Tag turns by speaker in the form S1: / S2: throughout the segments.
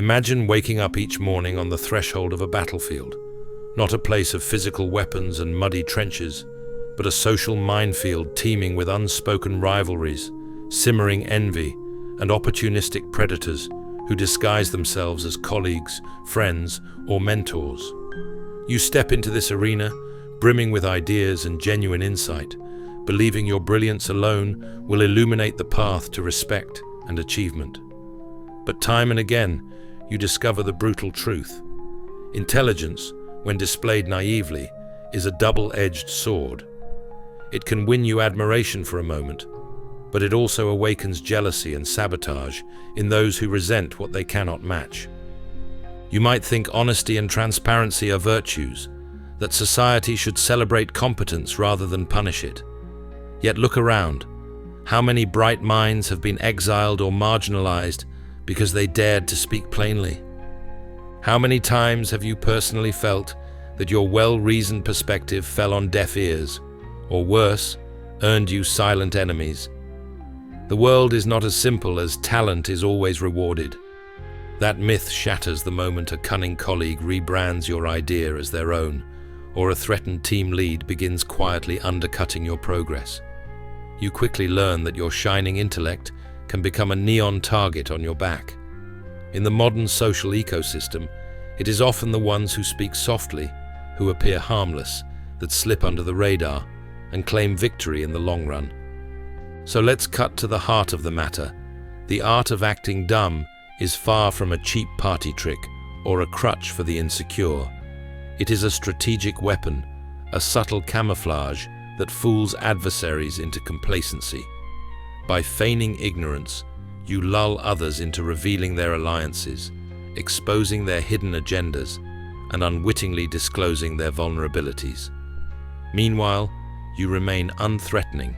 S1: Imagine waking up each morning on the threshold of a battlefield, not a place of physical weapons and muddy trenches, but a social minefield teeming with unspoken rivalries, simmering envy, and opportunistic predators who disguise themselves as colleagues, friends, or mentors. You step into this arena, brimming with ideas and genuine insight, believing your brilliance alone will illuminate the path to respect and achievement. But time and again, you discover the brutal truth. Intelligence, when displayed naively, is a double-edged sword. It can win you admiration for a moment, but it also awakens jealousy and sabotage in those who resent what they cannot match. You might think honesty and transparency are virtues, that society should celebrate competence rather than punish it. Yet look around. How many bright minds have been exiled or marginalized because they dared to speak plainly? How many times have you personally felt that your well-reasoned perspective fell on deaf ears, or worse, earned you silent enemies? The world is not as simple as talent is always rewarded. That myth shatters the moment a cunning colleague rebrands your idea as their own, or a threatened team lead begins quietly undercutting your progress. You quickly learn that your shining intellect can become a neon target on your back. In the modern social ecosystem, it is often the ones who speak softly, who appear harmless, that slip under the radar and claim victory in the long run. So let's cut to the heart of the matter. The art of acting dumb is far from a cheap party trick or a crutch for the insecure. It is a strategic weapon, a subtle camouflage that fools adversaries into complacency. By feigning ignorance, you lull others into revealing their alliances, exposing their hidden agendas, and unwittingly disclosing their vulnerabilities. Meanwhile, you remain unthreatening,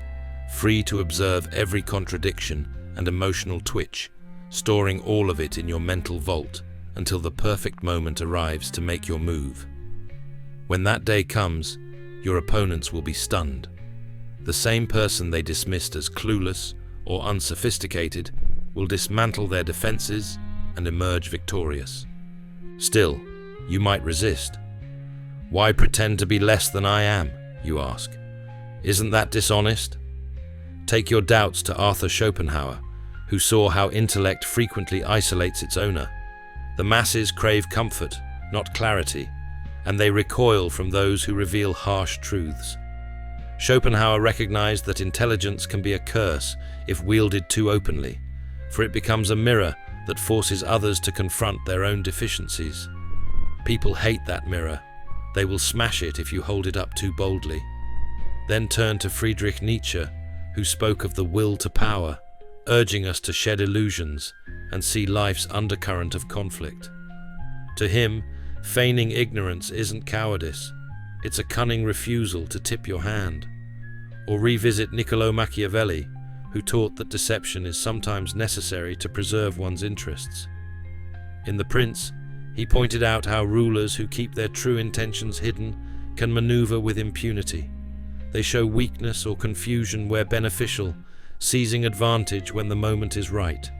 S1: free to observe every contradiction and emotional twitch, storing all of it in your mental vault until the perfect moment arrives to make your move. When that day comes, your opponents will be stunned. The same person they dismissed as clueless or unsophisticated will dismantle their defenses and emerge victorious. Still, you might resist. Why pretend to be less than I am, you ask? Isn't that dishonest? Take your doubts to Arthur Schopenhauer, who saw how intellect frequently isolates its owner. The masses crave comfort, not clarity, and they recoil from those who reveal harsh truths. Schopenhauer recognized that intelligence can be a curse if wielded too openly, for it becomes a mirror that forces others to confront their own deficiencies. People hate that mirror. They will smash it if you hold it up too boldly. Then turn to Friedrich Nietzsche, who spoke of the will to power, urging us to shed illusions and see life's undercurrent of conflict. To him, feigning ignorance isn't cowardice, it's a cunning refusal to tip your hand. Or revisit Nietzsche and Machiavelli, who taught that deception is sometimes necessary to preserve one's interests. In The Prince, he pointed out how rulers who keep their true intentions hidden can maneuver with impunity. They show weakness or confusion where beneficial, seizing advantage when the moment is right.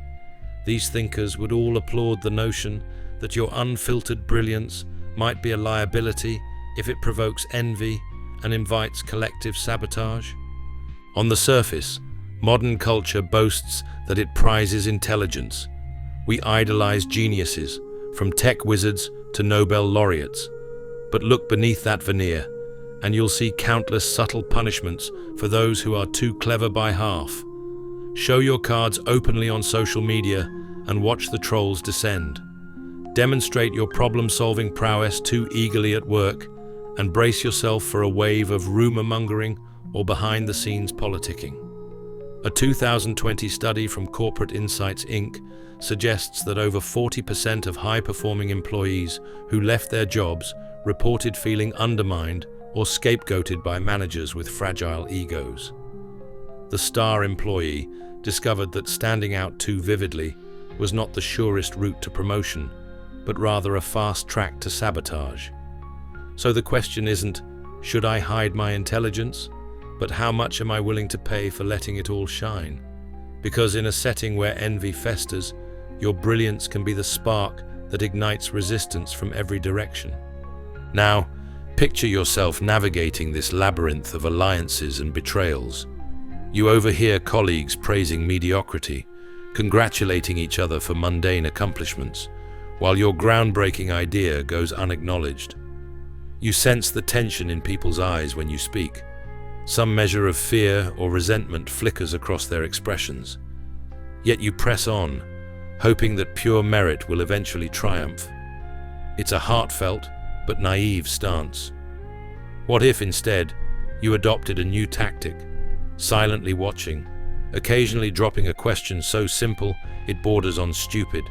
S1: These thinkers would all applaud the notion that your unfiltered brilliance might be a liability if it provokes envy and invites collective sabotage. On the surface, modern culture boasts that it prizes intelligence. We idolize geniuses, from tech wizards to Nobel laureates. But look beneath that veneer, and you'll see countless subtle punishments for those who are too clever by half. Show your cards openly on social media and watch the trolls descend. Demonstrate your problem-solving prowess too eagerly at work, and brace yourself for a wave of rumor-mongering or behind-the-scenes politicking. A 2020 study from Corporate Insights Inc. suggests that over 40% of high-performing employees who left their jobs reported feeling undermined or scapegoated by managers with fragile egos. The star employee discovered that standing out too vividly was not the surest route to promotion, but rather a fast track to sabotage. So the question isn't, should I hide my intelligence? But how much am I willing to pay for letting it all shine? Because in a setting where envy festers, your brilliance can be the spark that ignites resistance from every direction. Now, picture yourself navigating this labyrinth of alliances and betrayals. You overhear colleagues praising mediocrity, congratulating each other for mundane accomplishments, while your groundbreaking idea goes unacknowledged. You sense the tension in people's eyes when you speak. Some measure of fear or resentment flickers across their expressions. Yet you press on, hoping that pure merit will eventually triumph. It's a heartfelt but naive stance. What if, instead, you adopted a new tactic, silently watching, occasionally dropping a question so simple it borders on stupid,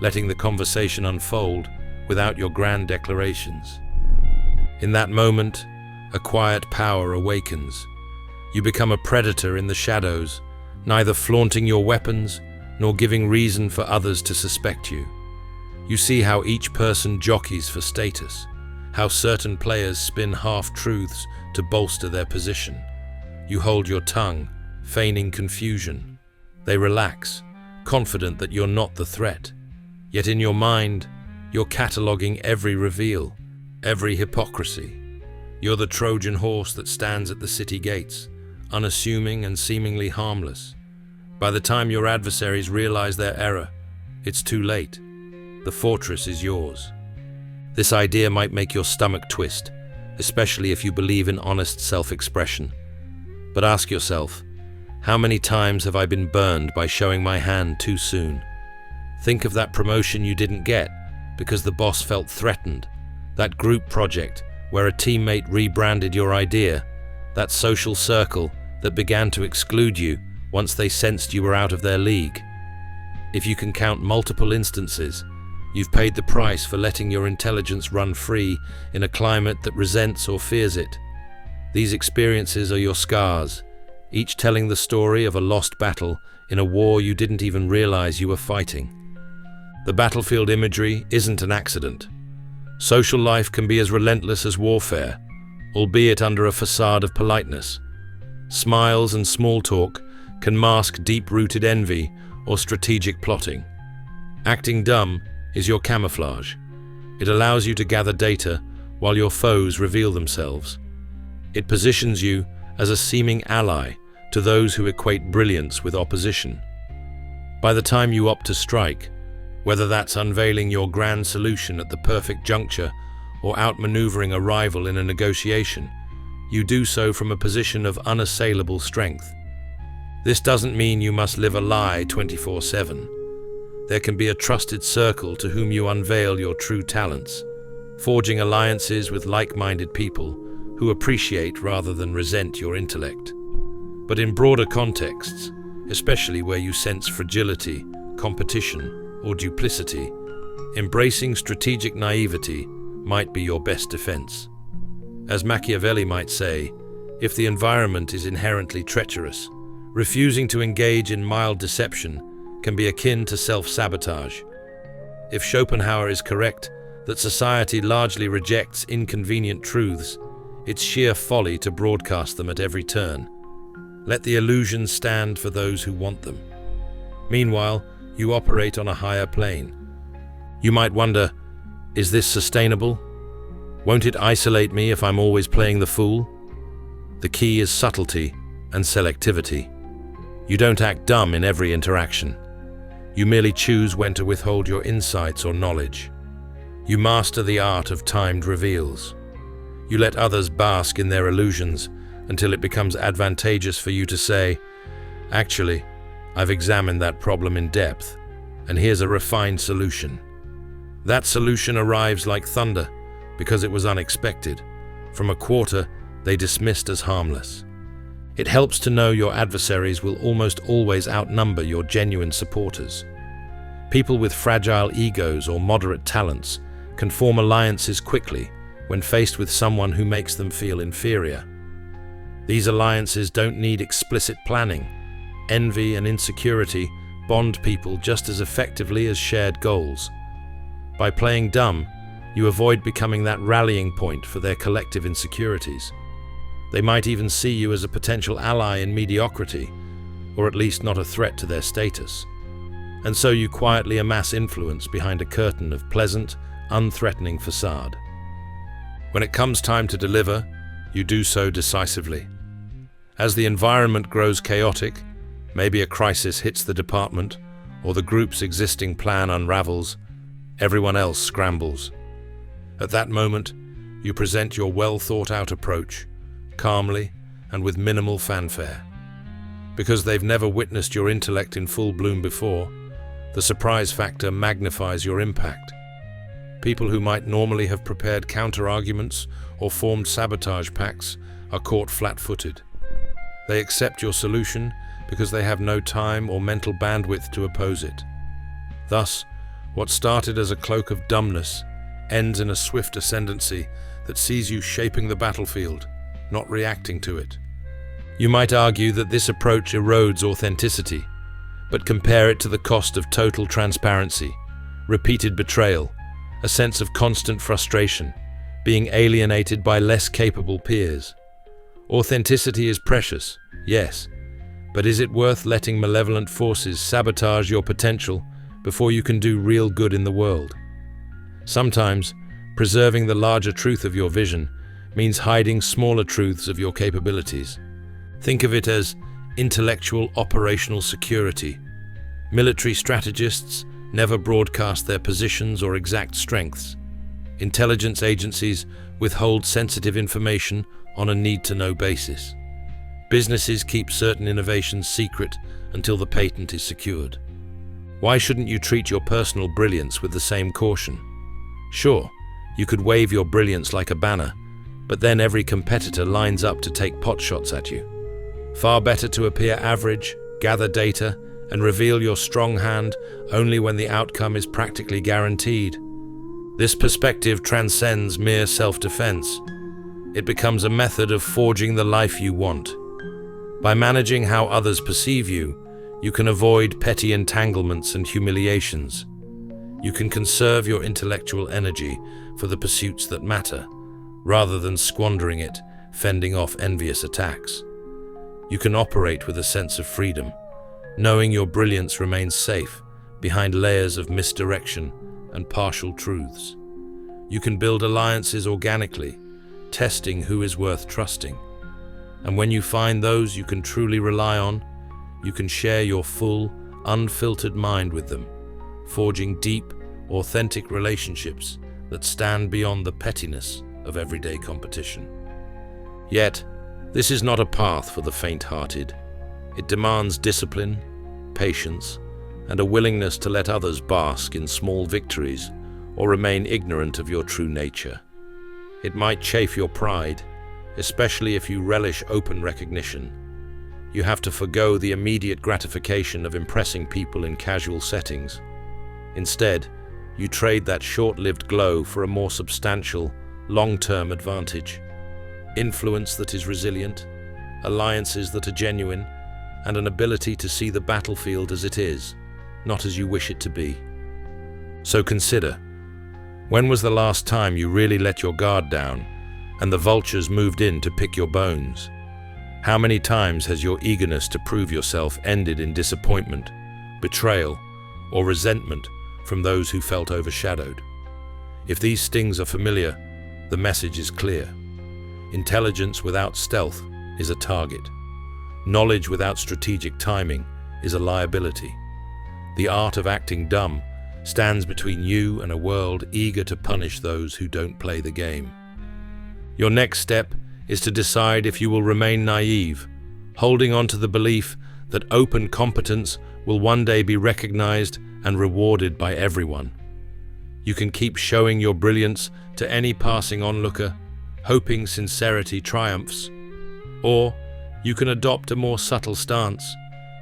S1: letting the conversation unfold without your grand declarations? In that moment, a quiet power awakens. You become a predator in the shadows, neither flaunting your weapons nor giving reason for others to suspect you. You see how each person jockeys for status, how certain players spin half-truths to bolster their position. You hold your tongue, feigning confusion. They relax, confident that you're not the threat. Yet in your mind, you're cataloguing every reveal, every hypocrisy. You're the Trojan horse that stands at the city gates, unassuming and seemingly harmless. By the time your adversaries realize their error, it's too late. The fortress is yours. This idea might make your stomach twist, especially if you believe in honest self-expression. But ask yourself, how many times have I been burned by showing my hand too soon? Think of that promotion you didn't get because the boss felt threatened, that group project where a teammate rebranded your idea, that social circle that began to exclude you once they sensed you were out of their league. If you can count multiple instances, you've paid the price for letting your intelligence run free in a climate that resents or fears it. These experiences are your scars, each telling the story of a lost battle in a war you didn't even realize you were fighting. The battlefield imagery isn't an accident. Social life can be as relentless as warfare, albeit under a facade of politeness. Smiles and small talk can mask deep-rooted envy or strategic plotting. Acting dumb is your camouflage. It allows you to gather data while your foes reveal themselves. It positions you as a seeming ally to those who equate brilliance with opposition. By the time you opt to strike, whether that's unveiling your grand solution at the perfect juncture or outmaneuvering a rival in a negotiation, you do so from a position of unassailable strength. This doesn't mean you must live a lie 24/7. There can be a trusted circle to whom you unveil your true talents, forging alliances with like-minded people who appreciate rather than resent your intellect. But in broader contexts, especially where you sense fragility, competition, or duplicity, embracing strategic naivety might be your best defense. As Machiavelli might say, if the environment is inherently treacherous, refusing to engage in mild deception can be akin to self-sabotage. If Schopenhauer is correct that society largely rejects inconvenient truths, it's sheer folly to broadcast them at every turn. Let the illusions stand for those who want them. Meanwhile, you operate on a higher plane. You might wonder, is this sustainable? Won't it isolate me if I'm always playing the fool? The key is subtlety and selectivity. You don't act dumb in every interaction. You merely choose when to withhold your insights or knowledge. You master the art of timed reveals. You let others bask in their illusions until it becomes advantageous for you to say, actually, I've examined that problem in depth, and here's a refined solution. That solution arrives like thunder because it was unexpected. From a quarter, they dismissed as harmless. It helps to know your adversaries will almost always outnumber your genuine supporters. People with fragile egos or moderate talents can form alliances quickly when faced with someone who makes them feel inferior. These alliances don't need explicit planning. Envy and insecurity bond people just as effectively as shared goals. By playing dumb, you avoid becoming that rallying point for their collective insecurities. They might even see you as a potential ally in mediocrity, or at least not a threat to their status. and so you quietly amass influence behind a curtain of pleasant, unthreatening facade. When it comes time to deliver, you do so decisively. As the environment grows chaotic, maybe a crisis hits the department, or the group's existing plan unravels, everyone else scrambles. At that moment, you present your well-thought-out approach, calmly and with minimal fanfare. Because they've never witnessed your intellect in full bloom before, the surprise factor magnifies your impact. People who might normally have prepared counter-arguments or formed sabotage pacts are caught flat-footed. They accept your solution because they have no time or mental bandwidth to oppose it. Thus, what started as a cloak of dumbness ends in a swift ascendancy that sees you shaping the battlefield, not reacting to it. You might argue that this approach erodes authenticity, but compare it to the cost of total transparency, repeated betrayal, a sense of constant frustration, being alienated by less capable peers. Authenticity is precious, yes, but is it worth letting malevolent forces sabotage your potential before you can do real good in the world? Sometimes, preserving the larger truth of your vision means hiding smaller truths of your capabilities. Think of it as intellectual operational security. Military strategists never broadcast their positions or exact strengths. Intelligence agencies withhold sensitive information on a need-to-know basis. Businesses keep certain innovations secret until the patent is secured. Why shouldn't you treat your personal brilliance with the same caution? Sure, you could wave your brilliance like a banner, but then every competitor lines up to take potshots at you. Far better to appear average, gather data, and reveal your strong hand only when the outcome is practically guaranteed. This perspective transcends mere self-defense. It becomes a method of forging the life you want. By managing how others perceive you, you can avoid petty entanglements and humiliations. You can conserve your intellectual energy for the pursuits that matter, rather than squandering it, fending off envious attacks. You can operate with a sense of freedom, knowing your brilliance remains safe behind layers of misdirection and partial truths. You can build alliances organically, testing who is worth trusting. And when you find those you can truly rely on, you can share your full, unfiltered mind with them, forging deep, authentic relationships that stand beyond the pettiness of everyday competition. Yet, this is not a path for the faint-hearted. It demands discipline, patience, and a willingness to let others bask in small victories or remain ignorant of your true nature. It might chafe your pride, especially if you relish open recognition. You have to forgo the immediate gratification of impressing people in casual settings. Instead, you trade that short-lived glow for a more substantial, long-term advantage. Influence that is resilient, alliances that are genuine, and an ability to see the battlefield as it is, not as you wish it to be. So consider, when was the last time you really let your guard down and the vultures moved in to pick your bones? How many times has your eagerness to prove yourself ended in disappointment, betrayal, or resentment from those who felt overshadowed? If these stings are familiar, the message is clear. Intelligence without stealth is a target. Knowledge without strategic timing is a liability. The art of acting dumb stands between you and a world eager to punish those who don't play the game. Your next step is to decide if you will remain naive, holding on to the belief that open competence will one day be recognized and rewarded by everyone. You can keep showing your brilliance to any passing onlooker, hoping sincerity triumphs. Or you can adopt a more subtle stance,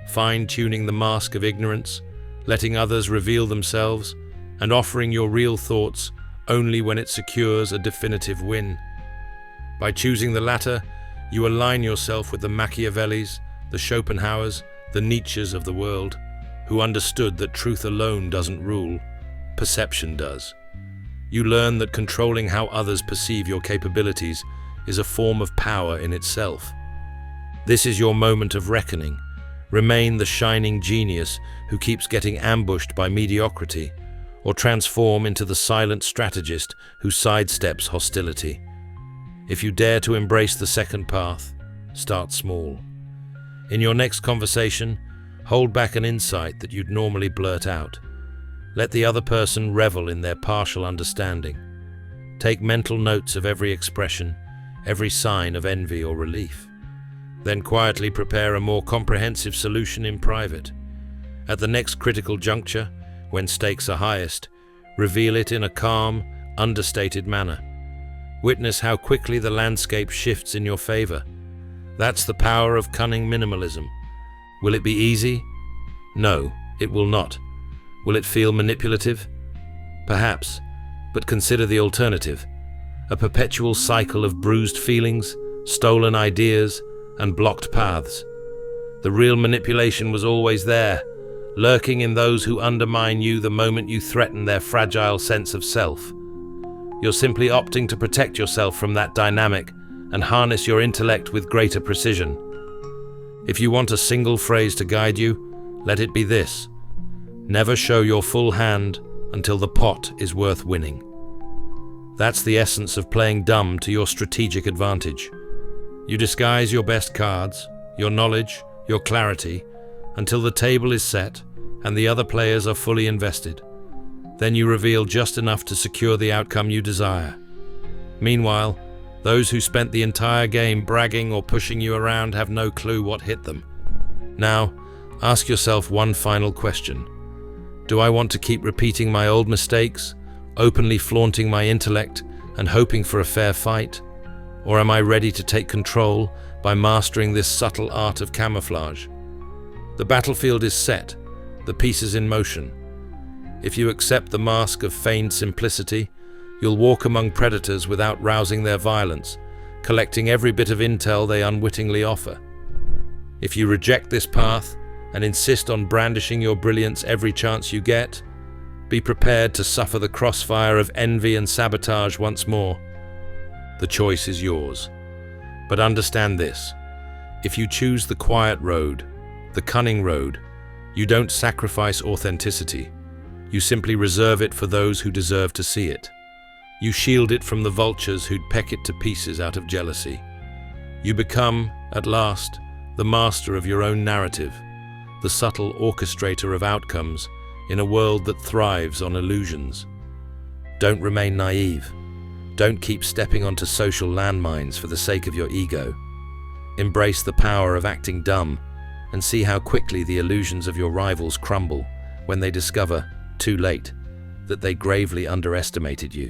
S1: fine-tuning the mask of ignorance, letting others reveal themselves, and offering your real thoughts only when it secures a definitive win. By choosing the latter, you align yourself with the Machiavellis, the Schopenhauers, the Nietzsches of the world, who understood that truth alone doesn't rule, perception does. You learn that controlling how others perceive your capabilities is a form of power in itself. This is your moment of reckoning, Remain the shining genius who keeps getting ambushed by mediocrity, or transform into the silent strategist who sidesteps hostility. If you dare to embrace the second path, start small. In your next conversation, hold back an insight that you'd normally blurt out. Let the other person revel in their partial understanding. Take mental notes of every expression, every sign of envy or relief. Then quietly prepare a more comprehensive solution in private. At the next critical juncture, when stakes are highest, reveal it in a calm, understated manner. Witness how quickly the landscape shifts in your favor. That's the power of cunning minimalism. Will it be easy? No, it will not. Will it feel manipulative? Perhaps, but consider the alternative. A perpetual cycle of bruised feelings, stolen ideas, and blocked paths. The real manipulation was always there, lurking in those who undermine you the moment you threaten their fragile sense of self. You're simply opting to protect yourself from that dynamic and harness your intellect with greater precision. If you want a single phrase to guide you, let it be this: never show your full hand until the pot is worth winning. That's the essence of playing dumb to your strategic advantage. You disguise your best cards, your knowledge, your clarity, until the table is set and the other players are fully invested. Then you reveal just enough to secure the outcome you desire. Meanwhile, those who spent the entire game bragging or pushing you around have no clue what hit them. Now, ask yourself one final question. Do I want to keep repeating my old mistakes, openly flaunting my intellect and hoping for a fair fight? Or am I ready to take control by mastering this subtle art of camouflage? The battlefield is set, the pieces in motion. If you accept the mask of feigned simplicity, you'll walk among predators without rousing their violence, collecting every bit of intel they unwittingly offer. If you reject this path and insist on brandishing your brilliance every chance you get, be prepared to suffer the crossfire of envy and sabotage once more. The choice is yours. But understand this: if you choose the quiet road, the cunning road, you don't sacrifice authenticity. You simply reserve it for those who deserve to see it. You shield it from the vultures who'd peck it to pieces out of jealousy. You become, at last, the master of your own narrative, the subtle orchestrator of outcomes in a world that thrives on illusions. Don't remain naive. Don't keep stepping onto social landmines for the sake of your ego. Embrace the power of acting dumb and see how quickly the illusions of your rivals crumble when they discover, too late, that they gravely underestimated you.